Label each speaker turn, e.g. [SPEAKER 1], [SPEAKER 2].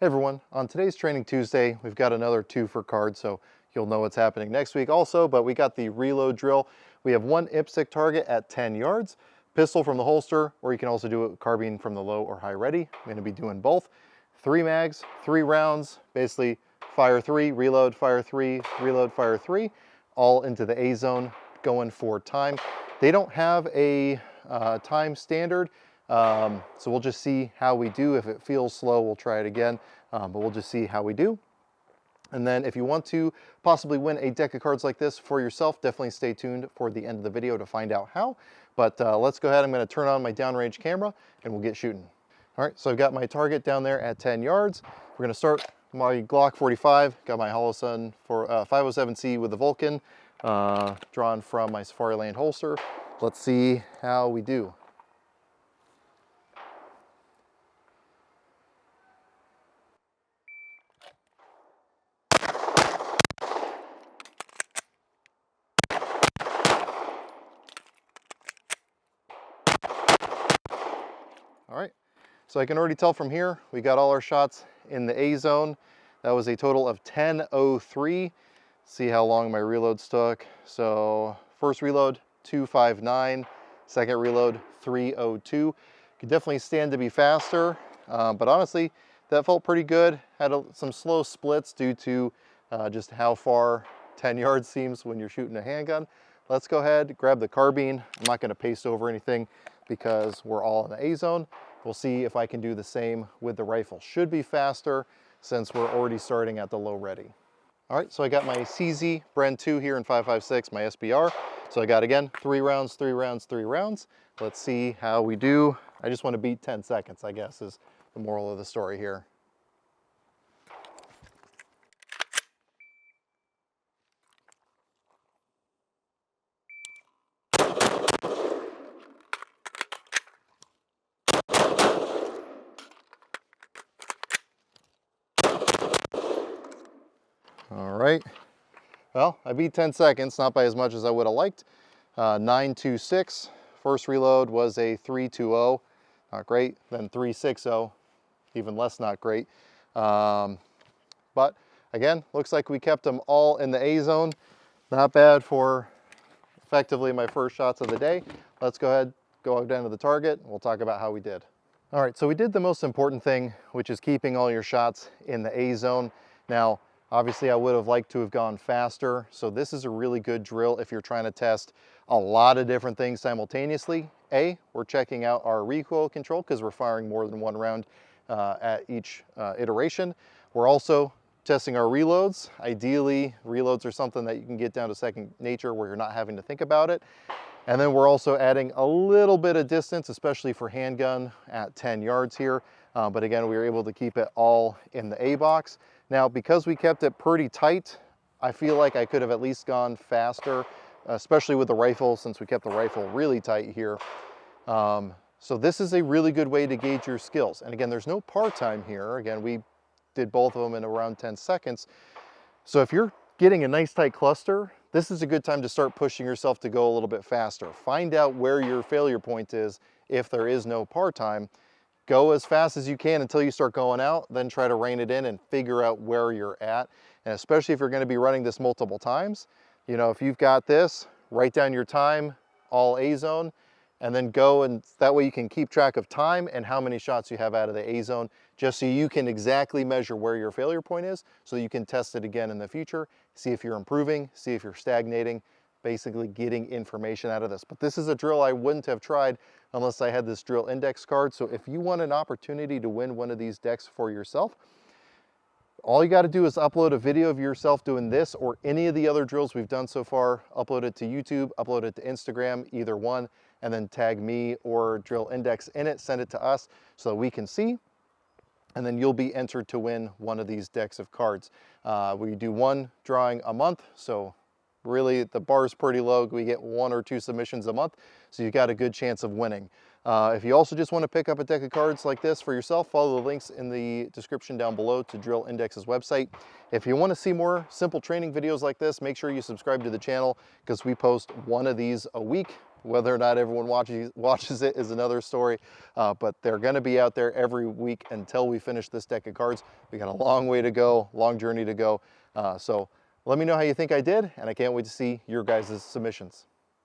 [SPEAKER 1] Hey everyone, on today's Training Tuesday, we've got another 2-for card, so you'll know what's happening next week also, but we got the reload drill. We have one IPSC target at 10 yards, pistol from the holster, or you can also do it carbine from the low or high ready. I'm gonna be doing both. 3 mags, 3 rounds, basically fire 3, reload, fire 3, reload, fire 3, all into the A zone, going for time. They don't have a time standard, so we'll just see how we do. If it feels slow, we'll try it again, but we'll just see how we do. And then if you want to possibly win a deck of cards like this for yourself, definitely stay tuned for the end of the video to find out how. But let's go ahead. I'm going to turn on my downrange camera and we'll get shooting. All right, so I've got my target down there at 10 yards. We're going to start my Glock 45. Got my Holosun for 507C with the Vulcan, drawn from my Safariland holster. Let's see how we do. All right, so I can already tell from here, we got all our shots in the A zone. That was a total of 10:03. See how long my reloads took. So first reload, 2:59. Second reload, 3:02. Could definitely stand to be faster, but honestly, that felt pretty good. Had some slow splits due to just how far 10 yards seems when you're shooting a handgun. Let's go ahead, grab the carbine. I'm not gonna paste over anything because we're all in the A zone. We'll see if I can do the same with the rifle. Should be faster since we're already starting at the low ready. All right, so I got my CZ Bren 2 here in 5.56, my SBR. So I got, again, 3 rounds, 3 rounds, 3 rounds. Let's see how we do. I just want to beat 10 seconds, I guess, is the moral of the story here. All right, well, I beat 10 seconds, not by as much as I would have liked. 9.26, first reload was a 3.20, not great. Then 3.60, even less not great. But again, looks like we kept them all in the A zone. Not bad for effectively my first shots of the day. Let's go ahead, go down to the target. We'll talk about how we did. All right, so we did the most important thing, which is keeping all your shots in the A zone. Now, obviously I would have liked to have gone faster. So this is a really good drill if you're trying to test a lot of different things simultaneously. We're checking out our recoil control because we're firing more than one round at each iteration. We're also testing our reloads. Ideally, reloads are something that you can get down to second nature where you're not having to think about it. And then we're also adding a little bit of distance, especially for handgun at 10 yards here. But again, we were able to keep it all in the A box. Now, because we kept it pretty tight, I feel like I could have at least gone faster, especially with the rifle, since we kept the rifle really tight here. So this is a really good way to gauge your skills. And again, there's no par time here. Again, we did both of them in around 10 seconds. So if you're getting a nice tight cluster, this is a good time to start pushing yourself to go a little bit faster. Find out where your failure point is if there is no par time. Go as fast as you can until you start going out, then try to rein it in and figure out where you're at. And especially if you're going to be running this multiple times, you know, if you've got this, write down your time, all A zone, and then go, and that way you can keep track of time and how many shots you have out of the A zone, just so you can exactly measure where your failure point is, so you can test it again in the future, see if you're improving, see if you're stagnating, basically getting information out of this. But this is a drill I wouldn't have tried unless I had this drill index card. So if you want an opportunity to win one of these decks for yourself, all you got to do is upload a video of yourself doing this or any of the other drills we've done so far, upload it to YouTube, upload it to Instagram, either one, and then tag me or Drill Index in it, send it to us so that we can see, and then you'll be entered to win one of these decks of cards. We do one drawing a month, so really the bar is pretty low. We get 1 or 2 submissions a month, so you've got a good chance of winning. If you also just want to pick up a deck of cards like this for yourself, follow the links in the description down below to Drill Index's website. If you want to see more simple training videos like this, make sure you subscribe to the channel because we post one of these a week. Whether or not everyone watches it is another story, but they're going to be out there every week until we finish this deck of cards. We got a long way to go, long journey to go. So let me know how you think I did, and I can't wait to see your guys' submissions.